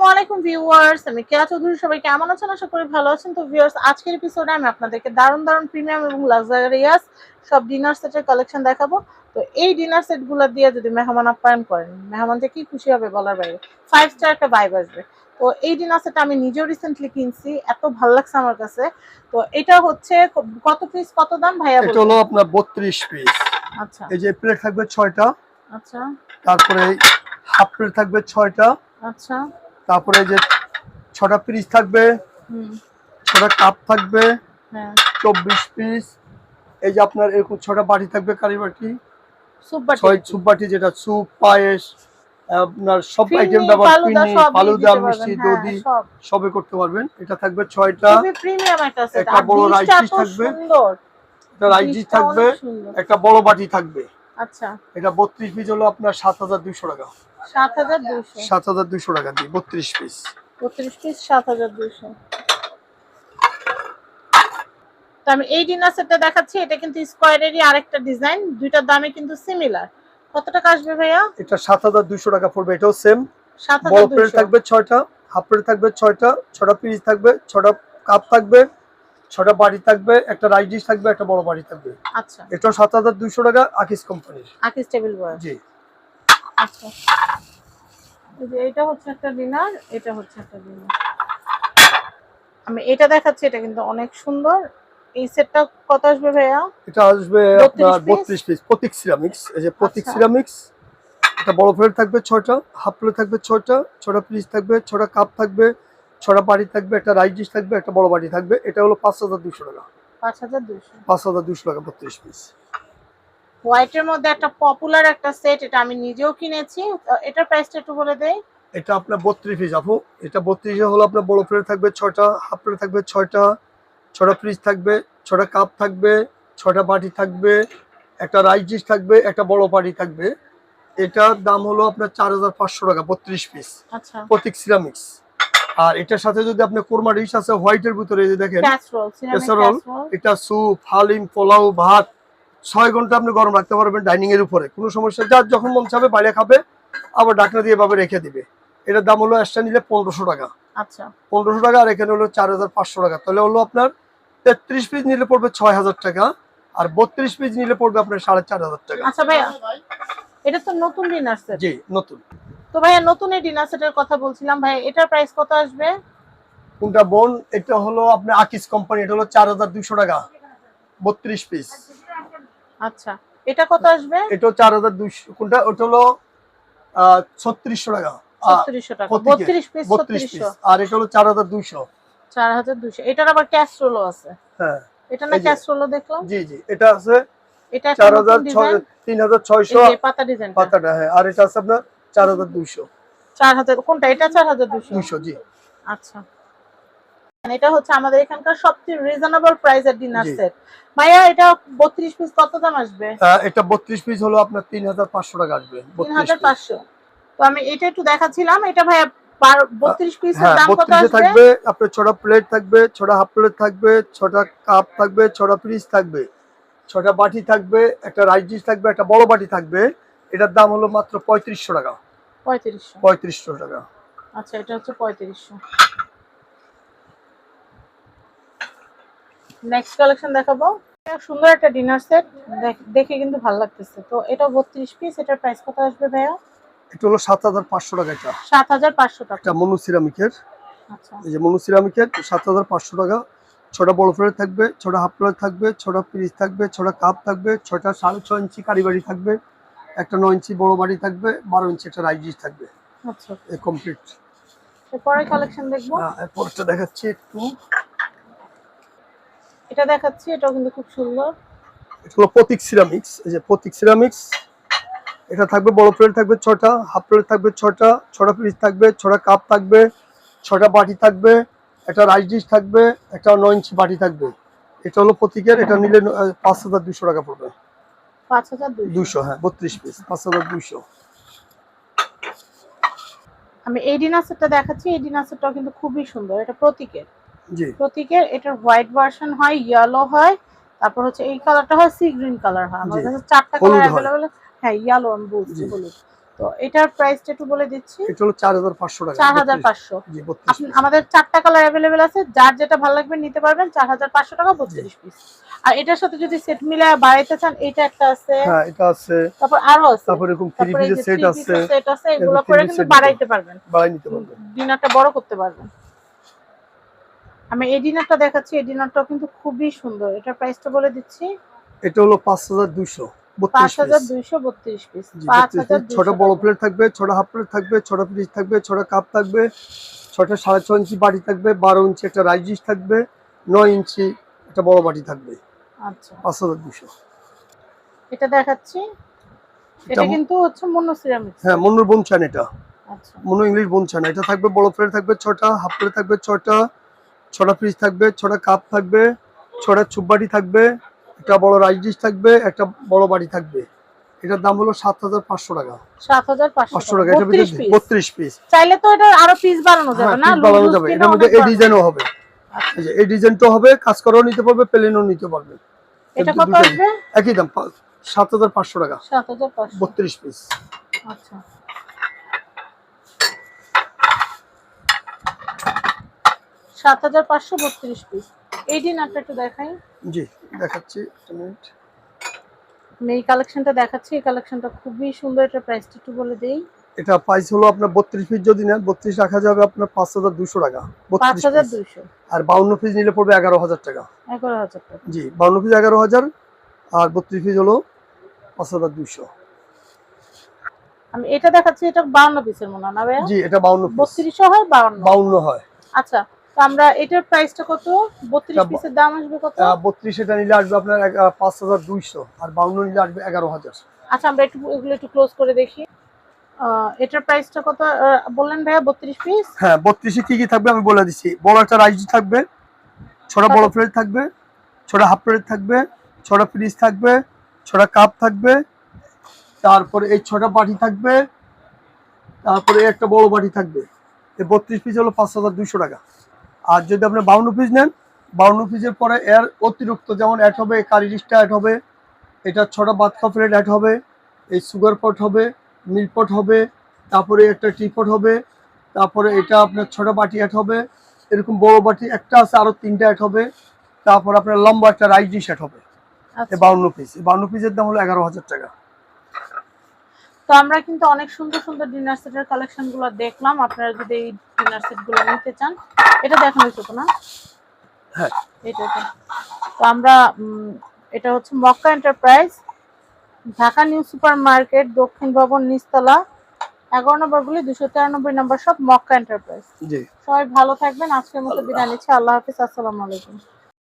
আসসালামু আলাইকুম ভিউয়ার্স, আমি কেয়া চৌধুরী। সবাই কেমন আছেন? আশা করি ভালো আছেন। তো ভিউয়ার্স, আজকের এপিসোডে আমি আপনাদেরকে দারুণ দারুণ প্রিমিয়াম এবং লাক্সারিয়াস সব ডিনার সেটের কালেকশন দেখাবো। তো এই ডিনার সেটগুলো দিয়ে যদি মেহমান আপ্যায়ন করেন, মেহমান যে কি খুশি হবে বলার বাইরে, 5 স্টার একটা ভাইব আসবে। তো এই ডিনার সেট আমি নিজেও রিসেন্টলি কিনছি, এত ভালো লাগছে আমার কাছে। তো এটা হচ্ছে কত পিস, কত দাম ভাইয়া এটা বলুন? হলো আপনার 32 পিস। আচ্ছা এই যে প্লেট থাকবে 6টা, আচ্ছা তারপরে হাফ প্লেট থাকবে 6টা, আচ্ছা। তারপরে এই যে 6টা পিস থাকবে, হুম। 6টা কাপ থাকবে, হ্যাঁ। 24 পিস। এই যে আপনার এরকম 6টা বাটি থাকবে, কারি বাটি, সুপ বাটি, 6 সুপ বাটি, যেটা স্যুপ, পায়েস, আপনার সব আইটেম ফিরনি, ব্যবহার, ফালুদা ফিরনি, সবই ফালুদা, দিতে পারবেন। মিষ্টি, হ্যাঁ, দধি সব। সবে করতে পারবেন। এটা থাকবে 6টা। খুবই প্রিমিয়াম একটা সেট। একটা আর বড় রাইস ডিশটা ডিশ এত থাকবে, সুন্দর, একটা রাইস ডিশ ডিশটা থাকবে, অনেক সুন্দর। একটা বড় বাটি থাকবে। আচ্ছা, এটা 32 পিস হলো আপনার 7200 টাকা। 7200। 7200 টাকা দিয়ে 32 পিস। 32 পিস 7200। তো আমি এই ডিনার সেটটা দেখাচ্ছি, এটা কিন্তু স্কয়ারেরই আরেকটা ডিজাইন, দুইটার দামে কিন্তু সিমিলার। কত টাকা আসবে ভাইয়া? এটা 7200 টাকা পড়বে। এটাও সেম। বড় প্লেট 7200। থাকবে 6টা, হাফ প্লেট থাকবে 6টা, 6টা পিস থাকবে, 6টা কাপ থাকবে, 6টা বাটি থাকবে, একটা রাইস ডিশ থাকবে, একটা বড় বাটি থাকবে। আচ্ছা, এটাও 7200 টাকা, আকিস কোম্পানির। আকিস টেবিল বয়। জি। আচ্ছা, এই যে এটা হচ্ছে একটা ডিনার, এটা হচ্ছে একটা ডিনার। আমি এটা দেখাচ্ছি, এটা কিন্তু অনেক সুন্দর। এই সেটটা কত আসবে ভাইয়া? এটা আসবে আপনার 32 পিস। প্রতীক সিরামিক্স। এই যে প্রতীক আচ্ছা। সিরামিক্স। এটা বড় প্লেট থাকবে 6টা, হাফ প্লেট থাকবে 6টা, 6টা পিস থাকবে, 6টা কাপ থাকবে, 6টা বাটি থাকবে, একটা রাইস ডিশ থাকবে, একটা বড় বাটি থাকবে। এটা হলো 5200 টাকা। 5200। 5200 টাকা 32 পিস। হোয়াইটের মধ্যে একটা পপুলার একটা সেট, এটা আমি নিজেও কিনেছি। এটার প্রাইসটা একটু বলে দেই। এটা আপনার 32 পিস আপু। এটা 32 হলো আপনার বড় প্লেট থাকবে 6টা, হাফ প্লেট থাকবে 6টা, 6টা পিস থাকবে, 6টা কাপ থাকবে, 6টা বাটি থাকবে, একটা রাইস ডিশ থাকবে, একটা বড় বাটি থাকবে। এটার দাম হলো আপনার 4500 টাকা 32 পিস। আচ্ছা। প্রতীক সিরামিক্স। আর এটার সাথে যদি আপনি কোরমা ডিশ আছে হোয়াইটের ভিতরে, এই যে দেখেন ক্যাসরোল, সিরামিক ক্যাসারোল, ক্যাসরোল। এটা স্যুপ, হালিম, পোলাও, ভাত 6 ঘন্টা আপনি গরম রাখতে পারবেন ডাইনিং এর উপরে, কোনো সমস্যা। যার যখন মন চাবে বাইরে খাবে, আবার ঢাকনা দিয়ে এভাবে রেখে দিবে। এটার দাম হলো এক্সট্রা নিলে 1500 টাকা। আচ্ছা, 1500 টাকা। আর এখানে হলো 4500 টাকা। তাহলে হলো আপনার 33 পিস নিলে পড়বে 6000 টাকা, আর 32 পিস নিলে পড়বে আপনার 4500 টাকা। আচ্ছা ভাইয়া, এটা তো নতুন ডিনার সেট। জি, নতুন। তো ভাইয়া, নতুন এই ডিনার সেটের কথা বলছিলাম ভাইয়া, এটার প্রাইস কত আসবে? কোনটা বোন? এটা হলো আপনার আকিস কোম্পানি। এটা হলো 4200 টাকা 32 পিস। আচ্ছা, এটা কত আসবে? এটাও 4200। কোনটা? ওটা হলো 3600 টাকা। 3600 টাকা 32 পিস। 32 পিস। 3600। আর এটা হলো 4200। 4200। এটার আবার ক্যাসরোলও আছে। হ্যাঁ, এটা না ক্যাসরোলও দেখলাম। জি জি, এটা আছে এটা একটা নতুন ডিজাইন, 3600 এই যে পাতা ডিজাইনটা। পাতাটা। হ্যাঁ, আর এটা আছে আপনার 4200। 4000 কোনটা? এটা 4200। 200 জি। আচ্ছা, এটা হচ্ছে আমাদের এখানকার সবচেয়ে রিজনেবল প্রাইসের ডিনার জি। সেট। ভাইয়া, এটা 32 পিস কত দাম আসবে? এটা 32 পিস হলো আপনার 3500 টাকা আসবে। 32 পিস। 3500। তো আমি এটা একটু দেখাচ্ছিলাম, এটা ভাইয়া 32 পিসের হ্যাঁ, দাম কত 32 আসবে? থাকবে আপনার 6টা প্লেট থাকবে, 6টা হাফ প্লেট থাকবে, 6টা কাপ থাকবে, 6টা পিস থাকবে, 6টা বাটি থাকবে, একটা রাইস ডিশ থাকবে, একটা বড় বাটি থাকবে। এটার দাম হলো মাত্র 3500 টাকা। 3500। 3500 টাকা। আচ্ছা, এটা হচ্ছে 3500। নেক্সট কালেকশন দেখাবো। সুন্দর একটা ডিনার সেট, দেখে কিন্তু ভালো লাগতেছে। তো এটা 32 পিস, এটার প্রাইস কত আসবে ভাইয়া? এটা হলো 7500 টাকা। এটা 7500 টাকা। এটা মনু সিরামিকের। আচ্ছা, এই যে মনু সিরামিকের 7500 টাকা। 6টা বড় প্লেট থাকবে, 6টা হাফ প্লেট থাকবে, 6টা পিস থাকবে, 6টা কাপ থাকবে, 6টা 6.5 ইঞ্চি কারি বাড়ি থাকবে, একটা 9 ইঞ্চি বড় বাড়ি থাকবে, 12 ইঞ্চি একটা রাইস ডিশ থাকবে। আচ্ছা। এই কমপ্লিট। এরপরে কালেকশন দেখবো। এরপরটা দেখাচ্ছি একটু। এটা দেখাচ্ছি, এটাও কিন্তু খুব সুন্দর। এটা হলো প্রতীক সিরামিক্স। এই যে প্রতীক সিরামিক্স। এটা থাকবে বড় প্লেট থাকবে 6টা, হাফ প্লেট থাকবে 6টা, 6টা পিস থাকবে, 6টা কাপ থাকবে, 6টা বাটি থাকবে, একটা রাইস ডিশ থাকবে, একটা 9 ইঞ্চি বাটি থাকবে। এটা হলো প্রতীকের। এটা নিলে 5200 টাকা পড়বে। 5200। 200। হ্যাঁ, 32 পিস 5200। আমি এই ডিনার সেটটা দেখাচ্ছি, এই ডিনার সেটটাও কিন্তু খুবই সুন্দর। এটা প্রতীকের। জি। প্রতীকের এটার হোয়াইট ভার্সন হয়, ইয়েলো হয়, তারপর হচ্ছে এই কালারটা হয় সি গ্রিন কালার হয়। আমাদের জি। কাছে 4টা কালার হলুদ হয়। अवेलेबल। হ্যাঁ, ইয়েলো আমি বলছি, জি। হলুদ। তো এটার প্রাইসটা একটু বলে দিচ্ছি। এটা হলো 4500 টাকা। 4500। জি 32 পিস। আমাদের 4টা কালার अवेलेबल আছে, যার যেটা ভালো লাগবে নিতে পারবেন। 4500 টাকা 32 পিস। আর এটার সাথে যদি সেট মিলায় বাড়াইতে চান, এটা একটা আছে, হ্যাঁ এটা আছে, তারপর আরো আছে, তারপর এরকম 3 পিসের সেট আছে, সেট আছে, এগুলো করে কিন্তু বাড়াইতে পারবেন, বাড়াই নিতে পারবেন, ডিনারটা বড় করতে পারবেন। আমি এই ডিনারটা দেখাচ্ছি, এই ডিনারটাও কিন্তু খুবই সুন্দর। এটার প্রাইসটা বলে দিচ্ছি। এটা হলো 5200 5232 পিস। 5200। 6টা বড় প্লেট থাকবে, 6টা হাফ প্লেট থাকবে, 6টা পিস থাকবে, 6টা কাপ থাকবে, 6টা 6.5 ইঞ্চি বাটি থাকবে, 12 ইঞ্চি একটা রাইস ডিশ থাকবে, 9 ইঞ্চি একটা বড় বাটি থাকবে। আচ্ছা 5200। এটা দেখাচ্ছি, এটা কিন্তু হচ্ছে মুন্নু সিরামিক্স। হ্যাঁ মুন্নুর বোন চান এটা। আচ্ছা মুন্নু ইংলিশ বোন চান। এটা থাকবে বড় প্লেট থাকবে 6টা, হাফ প্লেট থাকবে 6টা, 6টা পিস থাকবে, 6টা কাপ থাকবে, 6টা চুপ বাটি থাকবে, একটা বড় রাইস ডিশ থাকবে, একটা বড় বাটি থাকবে। এটার দাম হলো 7500 টাকা। 7500 টাকা। এটা 32 পিস। চাইলে তো এটা আরো পিস বাড়ানো যাবে না? বাড়ানো যাবে। এটার মধ্যে এই ডিজাইনও হবে। এই যে এই ডিজাইনটাও হবে, কাজ করাও নিতে পারবে, প্লেনও নিতে পারবে। এটা কত আসবে? একই দাম 7500 টাকা। 7500 32 পিস। আচ্ছা 7500 32 পিস। এই ডিনারটা একটু দেখাই। জি দেখাচ্ছি, একটা মিনিট। আমি এই কালেকশনটা দেখাচ্ছি, এই কালেকশনটা খুবই সুন্দর। এটা প্রাইসটা একটু বলে দেই। এটা প্রাইস হলো আপনার 32 পিস যদি নেন, 32 রাখা যাবে আপনার 5200 টাকা। 5200। আর 52 পিস নিলে পড়বে 11000 টাকা। 11000 টাকা। জি 52 পিস 11000, আর 32 পিস হলো 5200। আমি এটা দেখাচ্ছি, এটা 52 পিসের মনে হয় না ভাইয়া? জি এটা 52 পিস। 3200 হয় 52? 52 হয়। আচ্ছা তো আমরা এটার প্রাইসটা কত? 32 পিসের দাম আসবে কত? 32 এটা নিলে আসবে আপনার 5200, আর 52 নিলে আসবে 11000। আচ্ছা আমরা এগুলো একটু ক্লোজ করে দেখি। এটার প্রাইসটা কত বললেন ভাইয়া? 32 পিস। হ্যাঁ 32 এ কি কি থাকবে আমি বলে দিচ্ছি। বড় একটা রাইস থাকবে, 6টা বড় প্লেট থাকবে, 6টা হাফ প্লেট থাকবে, 6টা পিস থাকবে, 6টা কাপ থাকবে, তারপরে এই 6টা বাটি থাকবে, তারপরে একটা বড় বাটি থাকবে। এই 32 পিস হলো 5200 টাকা। আর যদি আপনি 52 পিস নেন, 52 পিসের পরে এর অতিরিক্ত যেমন অ্যাড হবে, কারি ডিশটা অ্যাড হবে, এটা 6টা ভাত খাওয়া প্লেট অ্যাড হবে, এই সুগার পট হবে, মিল্ক পট হবে, তারপরে একটা টি পট হবে, তারপরে এটা আপনার 6টা বাটি অ্যাড হবে, এরকম বড় বাটি একটা আছে, আরো 3টা অ্যাড হবে, তারপর আপনার লম্বা একটা রাইস ডিশ অ্যাড হবে। এই 52 পিস, এই 52 পিসের দাম হলো 11000 টাকা। তো আমরা কিন্তু অনেক সুন্দর সুন্দর ডিনার সেটের কালেকশন গুলো দেখলাম। আপনারা যদি এই ডিনার সেট গুলো নিতে চান, এটা দেখানো হয়েছে তো না? হ্যাঁ এটা তো আমরা এটা হচ্ছে Mecca enterprise, Dhaka new super market, দক্ষিণ ভবন, নিচতলা, 11 নম্বর গুলি, 293 নম্বর শপ, মক্কা এন্টারপ্রাইজ। জি। সবাই ভালো থাকবেন। আজকের মতো বিদায় নিচ্ছি। আল্লাহ হাফিজ। আসসালামু আলাইকুম।